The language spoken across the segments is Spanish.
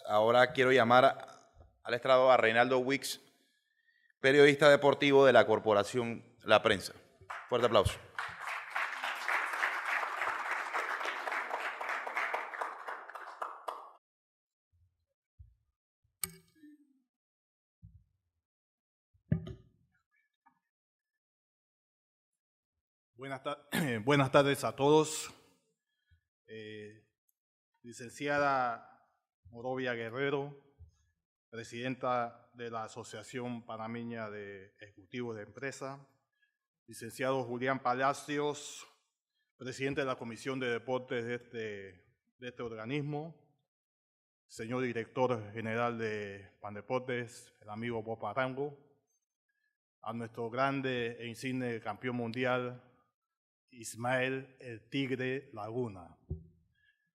Ahora quiero llamar al estrado a Reinaldo Wicks, periodista deportivo de la Corporación La Prensa. Fuerte aplauso. Buenas tardes a todos. Licenciada Morovia Guerrero, presidenta de la Asociación Panameña de Ejecutivos de Empresa. Licenciado Julián Palacios, presidente de la Comisión de Deportes de este organismo. Señor director general de Pandeportes, el amigo Bob Arango. A nuestro grande e insigne campeón mundial, Ismael el Tigre Laguna.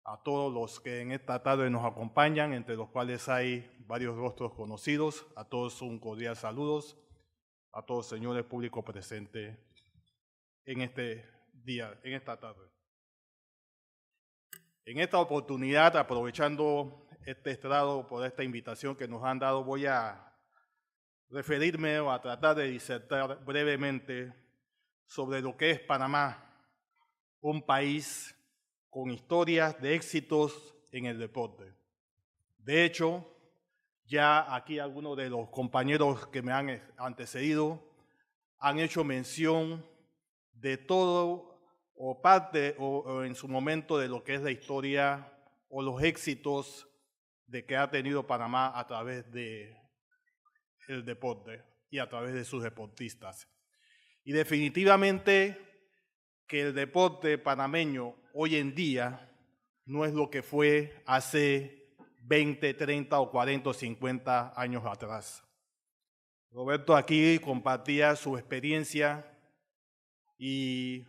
A todos los que en esta tarde nos acompañan, entre los cuales hay varios rostros conocidos, a todos un cordial saludos, a todos señores públicos presentes en este día, en esta tarde. En esta oportunidad, aprovechando este estrado por esta invitación que nos han dado, voy a referirme o a tratar de disertar brevemente sobre lo que es Panamá, un país con historias de éxitos en el deporte. De hecho, ya aquí algunos de los compañeros que me han antecedido han hecho mención de todo o parte o en su momento de lo que es la historia o los éxitos de que ha tenido Panamá a través del deporte y a través de sus deportistas. Y definitivamente que el deporte panameño hoy en día no es lo que fue hace 20, 30 o 40 o 50 años atrás. Roberto aquí compartía su experiencia y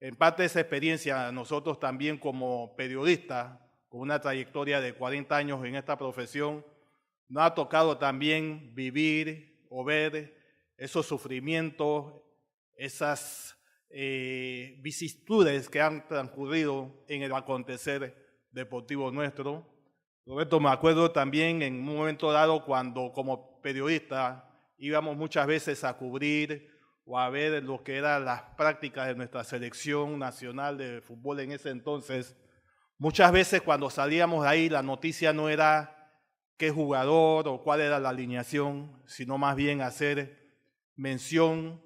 en parte de esa experiencia nosotros también como periodistas con una trayectoria de 40 años en esta profesión nos ha tocado también vivir o ver esos sufrimientos, esas vicisitudes que han transcurrido en el acontecer deportivo nuestro. Roberto, me acuerdo también en un momento dado cuando como periodista íbamos muchas veces a cubrir o a ver lo que eran las prácticas de nuestra selección nacional de fútbol en ese entonces. Muchas veces cuando salíamos de ahí la noticia no era qué jugador o cuál era la alineación, sino más bien hacer mención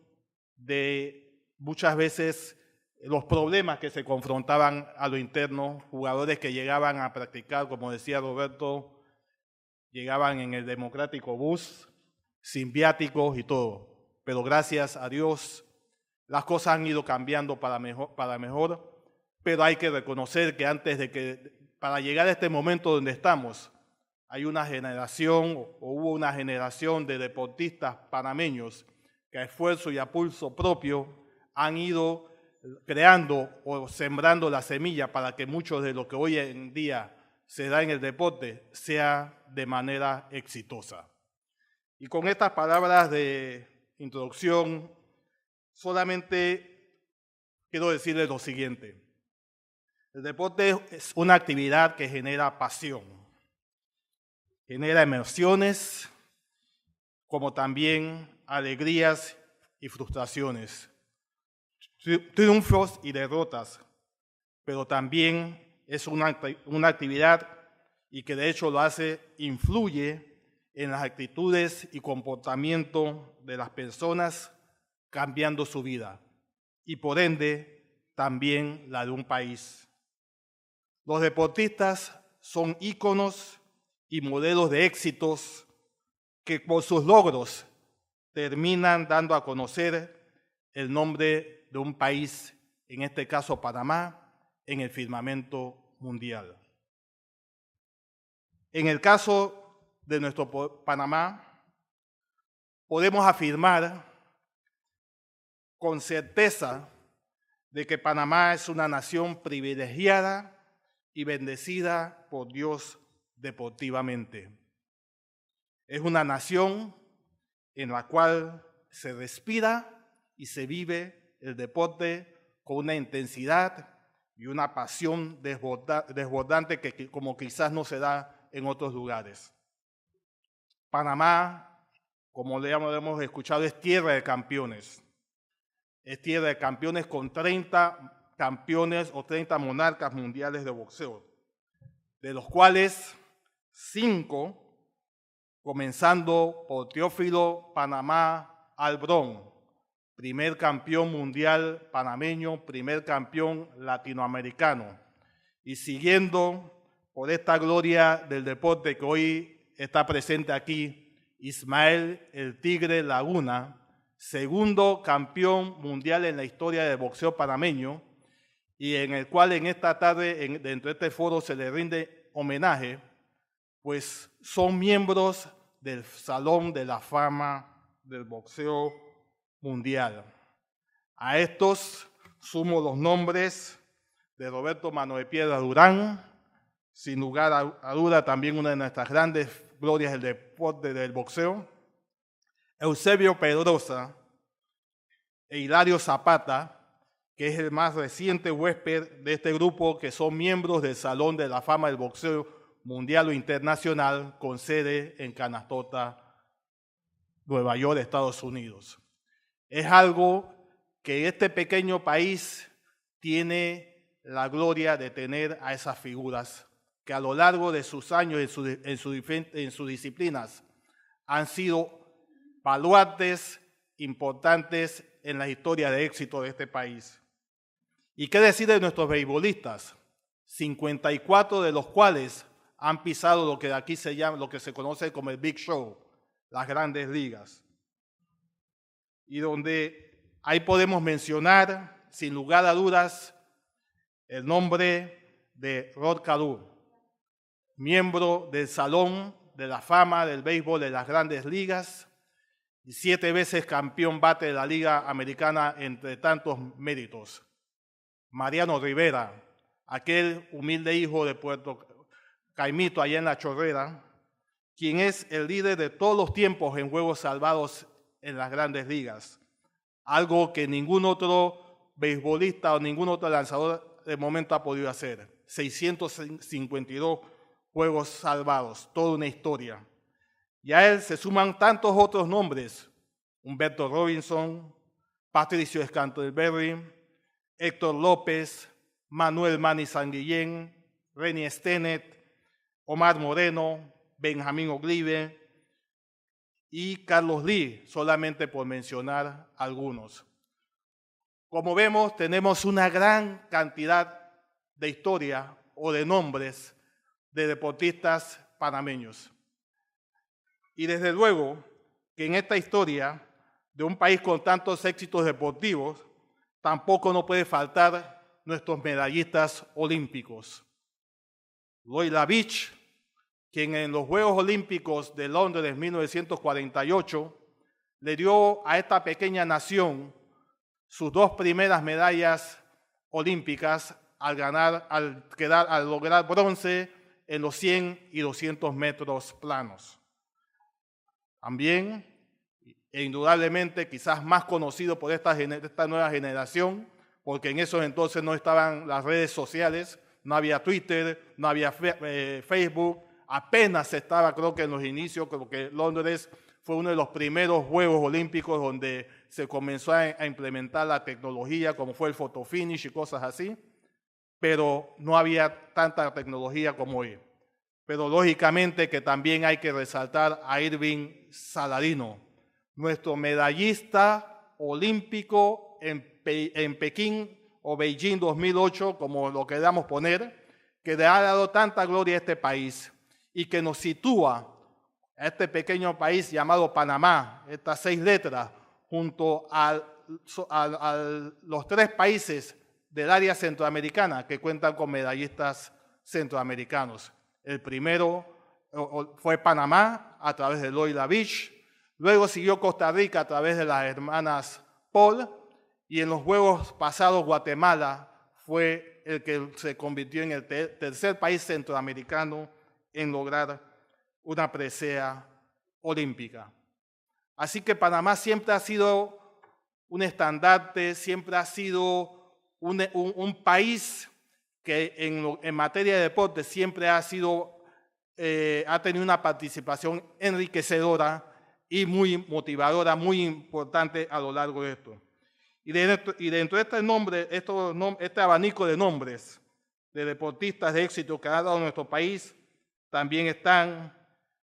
de muchas veces los problemas que se confrontaban a lo interno, jugadores que llegaban a practicar, como decía Roberto, llegaban en el democrático bus, sin viáticos y todo. Pero gracias a Dios las cosas han ido cambiando para mejor, pero hay que reconocer que para llegar a este momento donde estamos, hay una generación o hubo una generación de deportistas panameños que a esfuerzo y a pulso propio han ido creando o sembrando la semilla para que mucho de lo que hoy en día se da en el deporte sea de manera exitosa. Y con estas palabras de introducción, solamente quiero decirles lo siguiente. El deporte es una actividad que genera pasión, genera emociones, como también alegrías y frustraciones, triunfos y derrotas, pero también es una actividad y que de hecho influye en las actitudes y comportamiento de las personas, cambiando su vida y por ende también la de un país. Los deportistas son íconos y modelos de éxitos que por sus logros terminan dando a conocer el nombre de un país, en este caso Panamá, en el firmamento mundial. En el caso de nuestro Panamá, podemos afirmar con certeza de que Panamá es una nación privilegiada y bendecida por Dios deportivamente. Es una nación en la cual se respira y se vive el deporte con una intensidad y una pasión desbordante que como quizás no se da en otros lugares. Panamá, como le hemos escuchado, es tierra de campeones. Es tierra de campeones con 30 campeones o 30 monarcas mundiales de boxeo, de los cuales 5, comenzando por Teófilo Panamá Albrón, primer campeón mundial panameño, primer campeón latinoamericano, y siguiendo por esta gloria del deporte que hoy está presente aquí, Ismael el Tigre Laguna, segundo campeón mundial en la historia del boxeo panameño, y en el cual en esta tarde, dentro de este foro, se le rinde homenaje, pues son miembros del Salón de la Fama del Boxeo Mundial. A estos sumo los nombres de Roberto Mano de Piedra Durán, sin lugar a duda también una de nuestras grandes glorias del deporte del boxeo, Eusebio Pedrosa e Hilario Zapata, que es el más reciente huésped de este grupo, que son miembros del Salón de la Fama del Boxeo Mundial o Internacional, con sede en Canastota, Nueva York, Estados Unidos. Es algo que este pequeño país tiene la gloria de tener a esas figuras que a lo largo de sus años en sus disciplinas han sido baluartes importantes en la historia de éxito de este país. ¿Y qué decir de nuestros beisbolistas? 54 de los cuales han pisado lo que aquí se llama, lo que se conoce como el Big Show, las grandes ligas. Y donde ahí podemos mencionar, sin lugar a dudas, el nombre de Rod Carew, miembro del Salón de la Fama del Béisbol de las Grandes Ligas y 7 veces campeón bate de la Liga Americana, entre tantos méritos. Mariano Rivera, aquel humilde hijo de Puerto Caimito, allá en La Chorrera, quien es el líder de todos los tiempos en juegos salvados en las Grandes Ligas, algo que ningún otro beisbolista o ningún otro lanzador de momento ha podido hacer. 652 juegos salvados, toda una historia. Y a él se suman tantos otros nombres: Humberto Robinson, Patricio Scantlebury, Héctor López, Manuel Manny Sanguillén, Rennie Stennett, Omar Moreno, Benjamín Oglive y Carlos Lee, solamente por mencionar algunos. Como vemos, tenemos una gran cantidad de historia o de nombres de deportistas panameños. Y desde luego que en esta historia de un país con tantos éxitos deportivos, tampoco no puede faltar nuestros medallistas olímpicos. Lloyd Lavigne, quien en los Juegos Olímpicos de Londres de 1948 le dio a esta pequeña nación sus 2 primeras medallas olímpicas al lograr bronce en los 100 y 200 metros planos. También, e indudablemente, quizás más conocido por esta nueva generación, porque en esos entonces no estaban las redes sociales, no había Twitter, no había Facebook, apenas se estaba, creo que en los inicios, creo que Londres fue uno de los primeros Juegos Olímpicos donde se comenzó a implementar la tecnología, como fue el photo finish y cosas así, pero no había tanta tecnología como hoy. Pero lógicamente que también hay que resaltar a Irving Saladino, nuestro medallista olímpico en Pekín o Beijing 2008, como lo queramos poner, que le ha dado tanta gloria a este país y que nos sitúa a este pequeño país llamado Panamá, estas 6 letras, junto a los 3 países del área centroamericana que cuentan con medallistas centroamericanos. El primero fue Panamá a través de Lloyd Lavigne, luego siguió Costa Rica a través de las hermanas Paul, y en los Juegos pasados Guatemala fue el que se convirtió en el tercer país centroamericano en lograr una presea olímpica. Así que Panamá siempre ha sido un estandarte, siempre ha sido un país que en materia de deporte siempre ha sido ha tenido una participación enriquecedora y muy motivadora, muy importante a lo largo de esto. Y dentro de este abanico de nombres de deportistas de éxito que ha dado nuestro país, también están,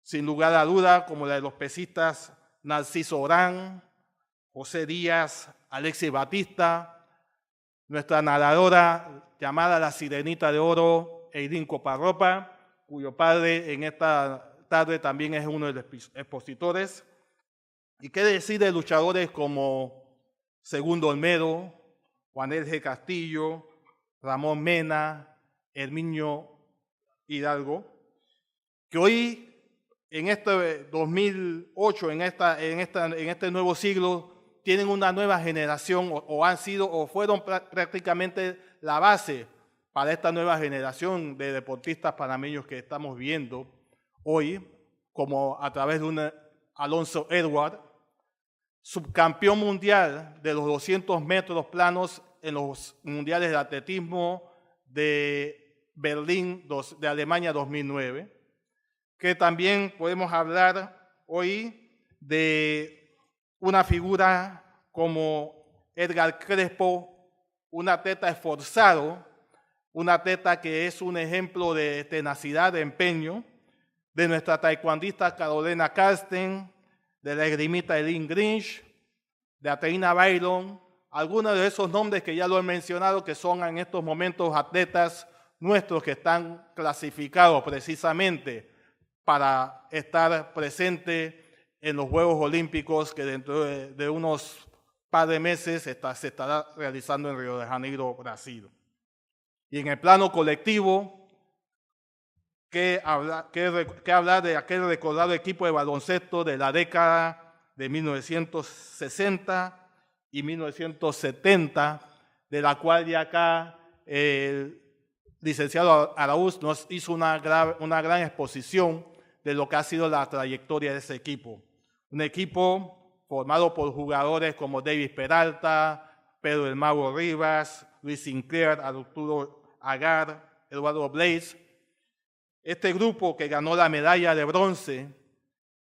sin lugar a duda, como la de los pesistas Narciso Orán, José Díaz, Alexis Batista, nuestra nadadora llamada la Sirenita de Oro, Eileen Coparropa, cuyo padre en esta tarde también es uno de los expositores. Y qué decir de luchadores como Segundo Olmedo, Juan Elge Castillo, Ramón Mena, Herminio Hidalgo, que hoy en este 2008, en este nuevo siglo, tienen una nueva generación o han sido o fueron prácticamente la base para esta nueva generación de deportistas panameños que estamos viendo hoy, como a través de un Alonso Edward, subcampeón mundial de los 200 metros planos en los mundiales de atletismo de Berlín, de Alemania 2009, que también podemos hablar hoy de una figura como Edgar Crespo, un atleta esforzado, un atleta que es un ejemplo de tenacidad, de empeño, de nuestra taekwondista Carolina Karsten, de la esgrimista Eileen Grinch, de Ateina Byron, algunos de esos nombres que ya lo he mencionado, que son en estos momentos atletas nuestros que están clasificados precisamente para estar presentes en los Juegos Olímpicos que dentro de unos par de meses se estará realizando en Río de Janeiro, Brasil. Y en el plano colectivo, ¿qué hablar de aquel recordado equipo de baloncesto de la década de 1960 y 1970, de la cual ya acá el licenciado Araúz nos hizo una gran exposición de lo que ha sido la trayectoria de ese equipo? Un equipo formado por jugadores como Davis Peralta, Pedro El Mago Rivas, Luis Sinclair, Arturo Agar, Eduardo Blaze. Este grupo que ganó la medalla de bronce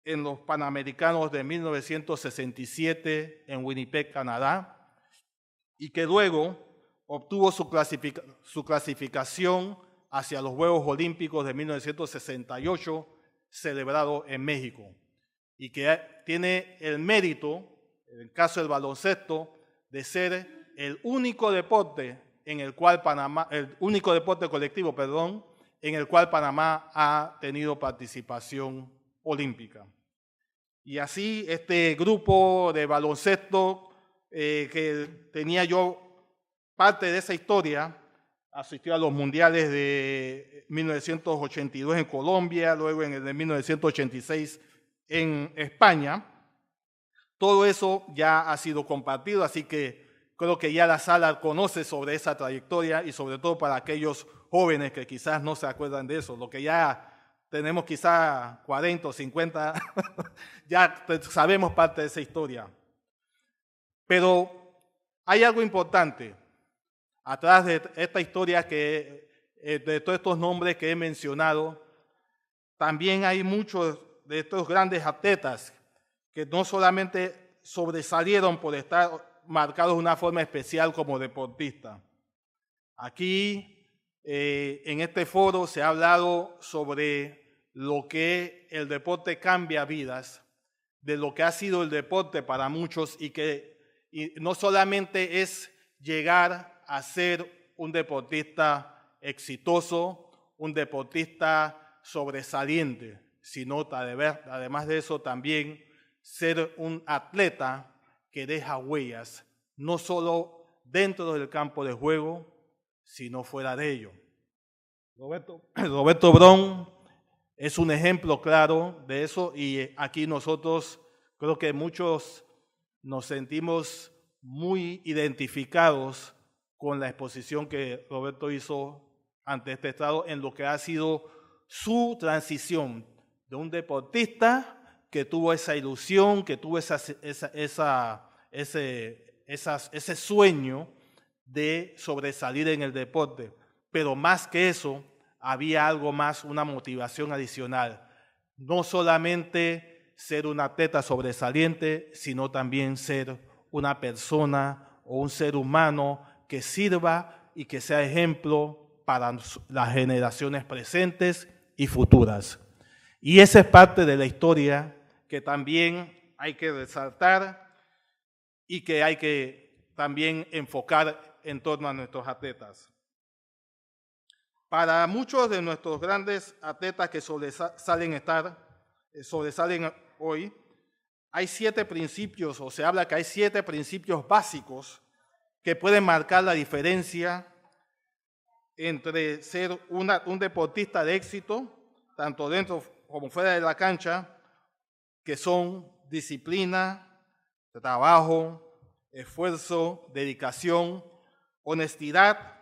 en los Panamericanos de 1967 en Winnipeg, Canadá, y que luego obtuvo su clasificación hacia los Juegos Olímpicos de 1968, celebrado en México, y que tiene el mérito, en el caso del baloncesto, de ser el único deporte en el cual el único deporte colectivo, en el cual Panamá ha tenido participación olímpica. Y así este grupo de baloncesto que tenía yo parte de esa historia, asistió a los mundiales de 1982 en Colombia, luego en el de 1986 en España. Todo eso ya ha sido compartido, así que creo que ya la sala conoce sobre esa trayectoria y sobre todo para aquellos jóvenes que quizás no se acuerdan de eso, lo que ya tenemos quizás 40 o 50, ya sabemos parte de esa historia. Pero hay algo importante atrás de esta historia, de todos estos nombres que he mencionado. También hay muchos de estos grandes atletas que no solamente sobresalieron por estar marcados de una forma especial como deportistas. Aquí, en este foro, se ha hablado sobre lo que el deporte cambia vidas, de lo que ha sido el deporte para muchos y no solamente es llegar a ser un deportista exitoso, un deportista sobresaliente, sino además de eso también ser un atleta que deja huellas, no solo dentro del campo de juego, sino fuera de ello. Roberto Bron es un ejemplo claro de eso, y aquí nosotros creo que muchos nos sentimos muy identificados con la exposición que Roberto hizo ante este estado en lo que ha sido su transición de un deportista que tuvo esa ilusión, que tuvo ese sueño de sobresalir en el deporte, pero más que eso, había algo más, una motivación adicional. No solamente ser un atleta sobresaliente, sino también ser una persona o un ser humano que sirva y que sea ejemplo para las generaciones presentes y futuras. Y esa es parte de la historia que también hay que resaltar y que hay que también enfocar en torno a nuestros atletas. Para muchos de nuestros grandes atletas que sobresalen hoy, hay 7 principios, o se habla que hay 7 principios básicos que pueden marcar la diferencia entre ser un deportista de éxito, tanto dentro como fuera de la cancha, que son disciplina, trabajo, esfuerzo, dedicación, honestidad,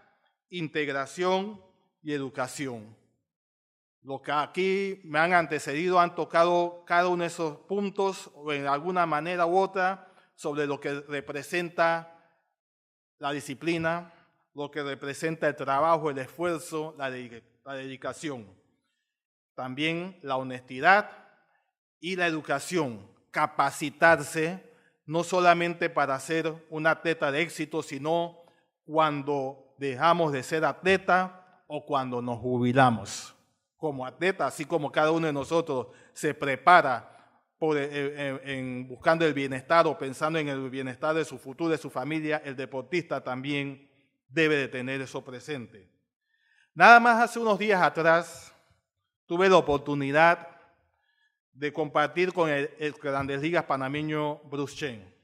integración y educación. Los que aquí me han antecedido han tocado cada uno de esos puntos o en alguna manera u otra sobre lo que representa la disciplina, lo que representa el trabajo, el esfuerzo, la dedicación. También la honestidad y la educación, capacitarse no solamente para ser un atleta de éxito, sino cuando dejamos de ser atleta o cuando nos jubilamos. Como atleta, así como cada uno de nosotros se prepara buscando el bienestar o pensando en el bienestar de su futuro, de su familia, el deportista también debe de tener eso presente. Nada más hace unos días atrás tuve la oportunidad de compartir con el Grandes Ligas panameño Bruce Chen.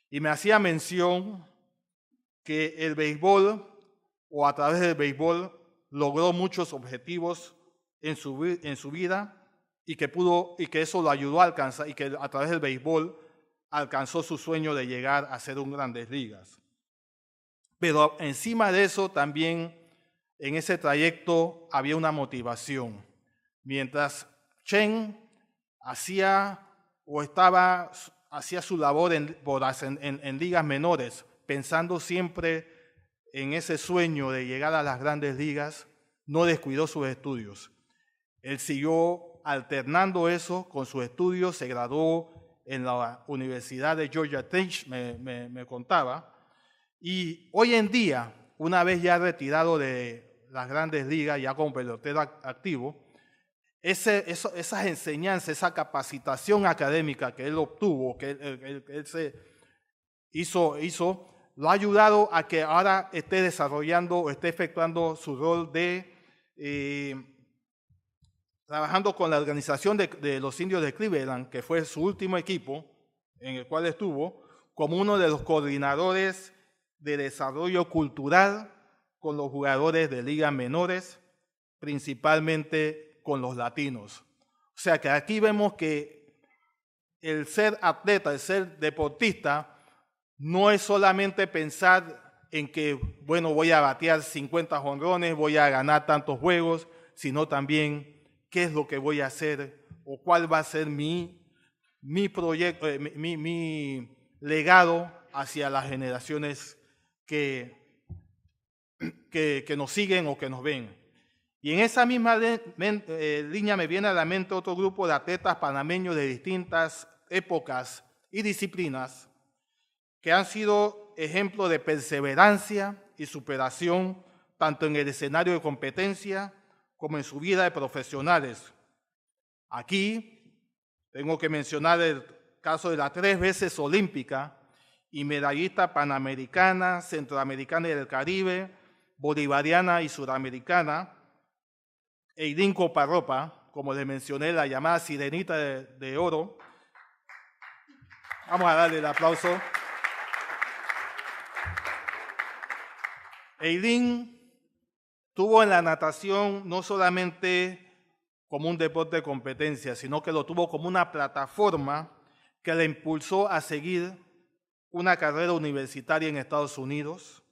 Y me hacía mención que el béisbol, o a través del béisbol, logró muchos objetivos en su vida y que eso lo ayudó a alcanzar, y que a través del béisbol alcanzó su sueño de llegar a ser un Grandes Ligas. Pero encima de eso también en ese trayecto había una motivación. Mientras Chen hacía su labor en ligas menores, pensando siempre en ese sueño de llegar a las grandes ligas, no descuidó sus estudios. Él siguió alternando eso con sus estudios, se graduó en la Universidad de Georgia Tech, me contaba, y hoy en día, una vez ya retirado de las grandes ligas, ya como pelotero activo, esas enseñanzas, esa capacitación académica que él obtuvo, que él se hizo, lo ha ayudado a que ahora esté desarrollando o esté efectuando su rol de trabajando con la organización de los indios de Cleveland, que fue su último equipo en el cual estuvo, como uno de los coordinadores de desarrollo cultural con los jugadores de ligas menores, principalmente con los latinos. O sea que aquí vemos que el ser atleta, el ser deportista, no es solamente pensar en que, bueno, voy a batear 50 jonrones, voy a ganar tantos juegos, sino también qué es lo que voy a hacer o cuál va a ser mi proyecto, mi legado hacia las generaciones que nos siguen o que nos ven. Y en esa misma línea me viene a la mente otro grupo de atletas panameños de distintas épocas y disciplinas que han sido ejemplo de perseverancia y superación tanto en el escenario de competencia como en su vida de profesionales. Aquí tengo que mencionar el caso de la 3 veces olímpica y medallista panamericana, centroamericana y del Caribe, bolivariana y suramericana, Eileen Coparropa, como les mencioné, la llamada Sirenita de Oro. Vamos a darle el aplauso. Eileen tuvo en la natación no solamente como un deporte de competencia, sino que lo tuvo como una plataforma que le impulsó a seguir una carrera universitaria en Estados Unidos,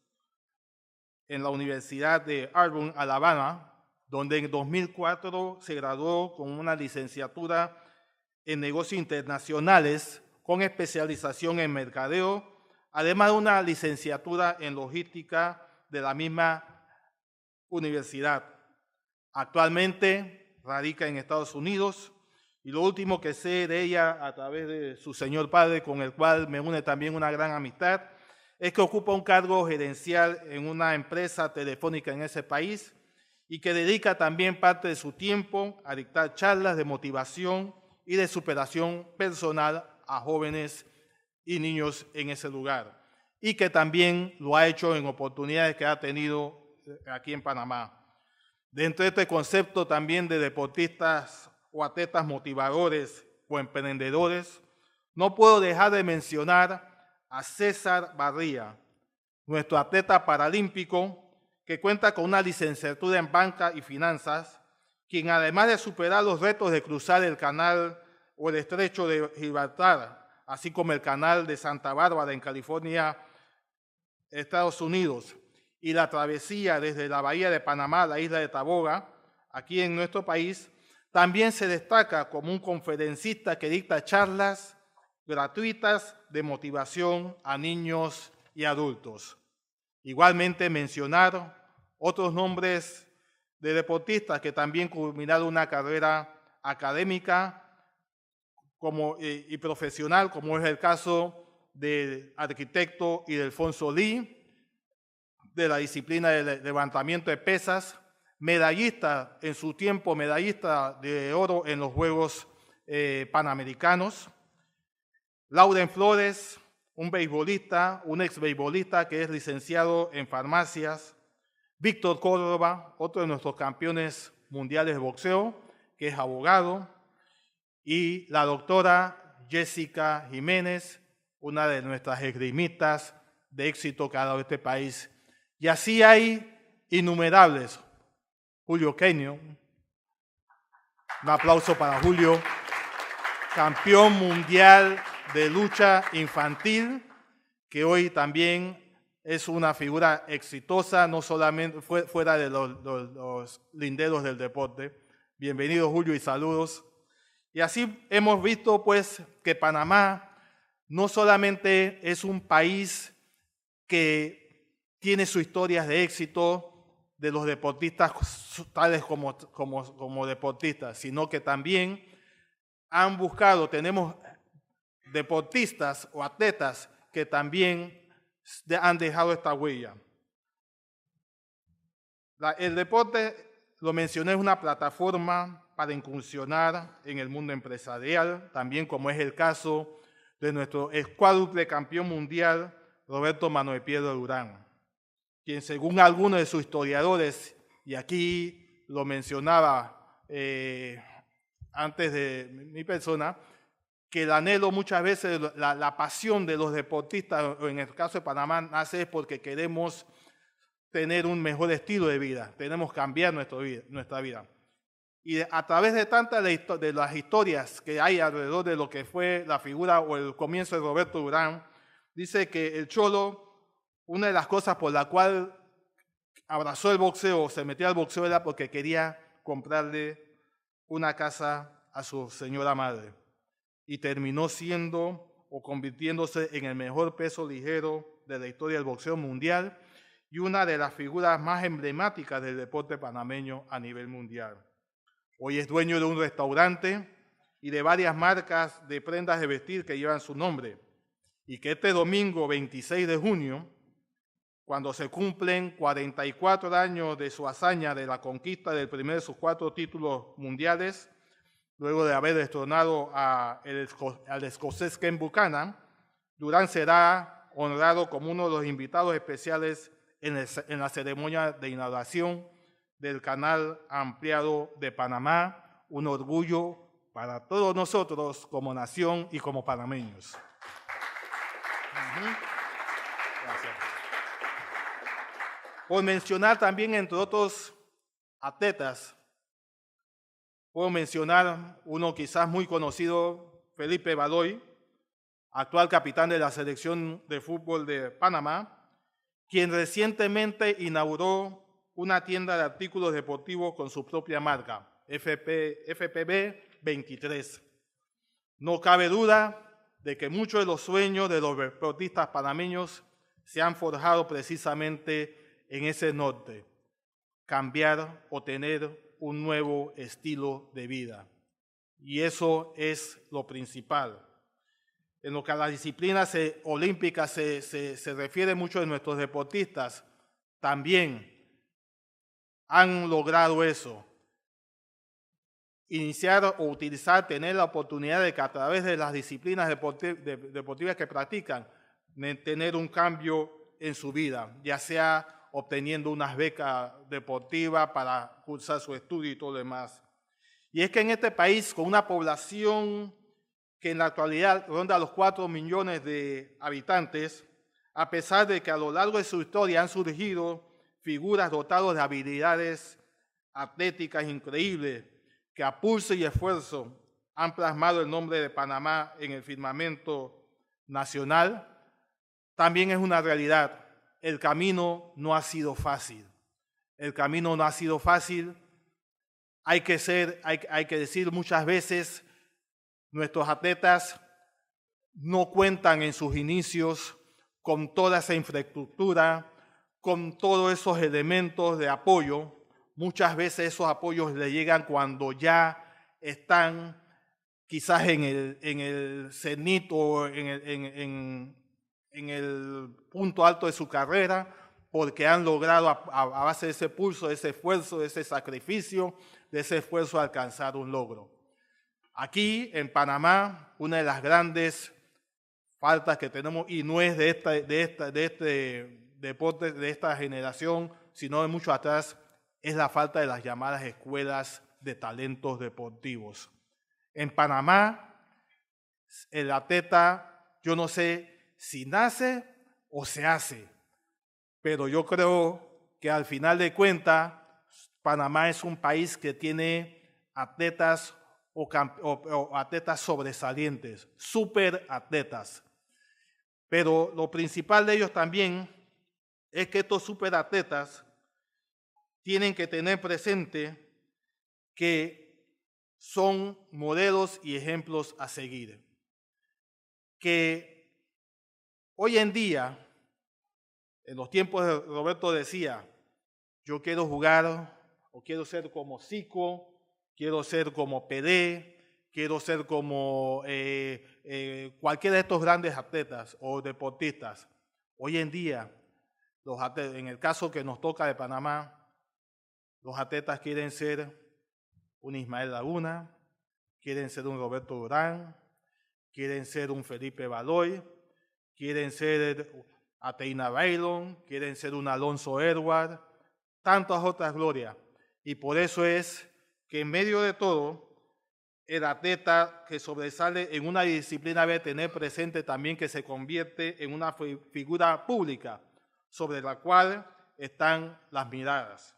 en la Universidad de Auburn, Alabama, donde en 2004 se graduó con una licenciatura en negocios internacionales con especialización en mercadeo, además de una licenciatura en logística de la misma universidad. Actualmente radica en Estados Unidos y lo último que sé de ella a través de su señor padre, con el cual me une también una gran amistad, es que ocupa un cargo gerencial en una empresa telefónica en ese país y que dedica también parte de su tiempo a dictar charlas de motivación y de superación personal a jóvenes y niños en ese lugar, y que también lo ha hecho en oportunidades que ha tenido aquí en Panamá. Dentro de este concepto también de deportistas o atletas motivadores o emprendedores, no puedo dejar de mencionar a César Barría, nuestro atleta paralímpico que cuenta con una licenciatura en banca y finanzas, quien además de superar los retos de cruzar el canal o el estrecho de Gibraltar, así como el canal de Santa Bárbara en California, Estados Unidos, y la travesía desde la bahía de Panamá a la isla de Taboga, aquí en nuestro país, también se destaca como un conferencista que dicta charlas gratuitas de motivación a niños y adultos. Igualmente mencionar otros nombres de deportistas que también culminaron una carrera académica y profesional, como es el caso del arquitecto Ildefonso Lee, de la disciplina de levantamiento de pesas, medallista en su tiempo, medallista de oro en los Juegos Panamericanos. Lauren Flores, un beisbolista, un ex beisbolista que es licenciado en farmacias. Víctor Córdoba, otro de nuestros campeones mundiales de boxeo, que es abogado. Y la doctora Jessica Jiménez, una de nuestras esgrimistas de éxito que ha dado este país. Y así hay innumerables. Julio Kenio, un aplauso para Julio, campeón mundial de lucha infantil, que hoy también es una figura exitosa, no solamente fuera de los linderos del deporte. Bienvenido, Julio, y saludos. Y así hemos visto pues que Panamá no solamente es un país que tiene sus historias de éxito de los deportistas tales como deportistas, sino que también han buscado, tenemos deportistas o atletas que también han dejado esta huella. El deporte, lo mencioné, es una plataforma para incursionar en el mundo empresarial, también como es el caso de nuestro cuádruple campeón mundial, Roberto Manuel Piedra Durán, quien según algunos de sus historiadores, y aquí lo mencionaba antes de mi persona, que el anhelo muchas veces, la pasión de los deportistas, en el caso de Panamá, nace porque queremos tener un mejor estilo de vida, tenemos que cambiar nuestra vida. Y a través de tantas de las historias que hay alrededor de lo que fue la figura o el comienzo de Roberto Durán, dice que el Cholo, una de las cosas por la cual abrazó el boxeo, se metió al boxeo, era porque quería comprarle una casa a su señora madre. Y terminó siendo o convirtiéndose en el mejor peso ligero de la historia del boxeo mundial y una de las figuras más emblemáticas del deporte panameño a nivel mundial. Hoy es dueño de un restaurante y de varias marcas de prendas de vestir que llevan su nombre. Y que este domingo 26 de junio, cuando se cumplen 44 años de su hazaña de la conquista del primero de sus 4 títulos mundiales, luego de haber destronado al escocés Ken Buchanan, Durán será honrado como uno de los invitados especiales en la ceremonia de inauguración del Canal Ampliado de Panamá, un orgullo para todos nosotros como nación y como panameños. Gracias. Por mencionar también, entre otros atletas, puedo mencionar uno quizás muy conocido, Felipe Badoy, actual capitán de la selección de fútbol de Panamá, quien recientemente inauguró una tienda de artículos deportivos con su propia marca, FPB 23. No cabe duda de que muchos de los sueños de los deportistas panameños se han forjado precisamente en ese norte, cambiar o tener un nuevo estilo de vida. Y eso es lo principal. En lo que a las disciplinas olímpicas se refiere, muchos de nuestros deportistas también han logrado eso. Iniciar o utilizar, tener la oportunidad de que a través de las disciplinas deportivas que practican, tener un cambio en su vida, ya sea obteniendo unas becas deportivas para cursar su estudio y todo lo demás. Y es que en este país, con una población que en la actualidad ronda los 4 millones de habitantes, a pesar de que a lo largo de su historia han surgido figuras dotadas de habilidades atléticas increíbles, que a pulso y esfuerzo han plasmado el nombre de Panamá en el firmamento nacional, también es una realidad. El camino no ha sido fácil. El camino no ha sido fácil. Hay que decir muchas veces, nuestros atletas no cuentan en sus inicios con toda esa infraestructura, con todos esos elementos de apoyo. Muchas veces esos apoyos le llegan cuando ya están quizás en el cenit o en el punto alto de su carrera, porque han logrado a base de ese pulso, de ese esfuerzo, de ese sacrificio, de ese esfuerzo alcanzar un logro. Aquí en Panamá, una de las grandes faltas que tenemos, y no es de este deporte, de esta generación, sino de mucho atrás, es la falta de las llamadas escuelas de talentos deportivos. En Panamá, el atleta, yo no sé si nace o se hace, pero yo creo que al final de cuentas, Panamá es un país que tiene atletas o atletas sobresalientes, superatletas. Pero lo principal de ellos también es que estos superatletas tienen que tener presente que son modelos y ejemplos a seguir. Que hoy en día, en los tiempos de Roberto decía, yo quiero jugar o quiero ser como Zico, quiero ser como Pelé, quiero ser como cualquiera de estos grandes atletas o deportistas. Hoy en día, en el caso que nos toca de Panamá, los atletas quieren ser un Ismael Laguna, quieren ser un Roberto Durán, quieren ser un Felipe Baloy, quieren ser Ateina Bailón, quieren ser un Alonso Edward, tantas otras glorias. Y por eso es que en medio de todo, el atleta que sobresale en una disciplina debe tener presente también que se convierte en una figura pública sobre la cual están las miradas.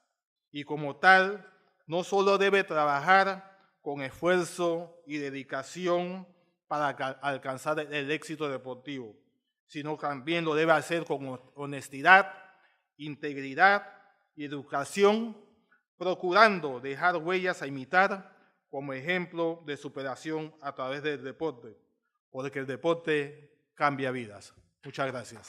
Y como tal, no solo debe trabajar con esfuerzo y dedicación para alcanzar el éxito deportivo, sino también lo debe hacer con honestidad, integridad y educación, procurando dejar huellas a imitar como ejemplo de superación a través del deporte, porque el deporte cambia vidas. Muchas gracias.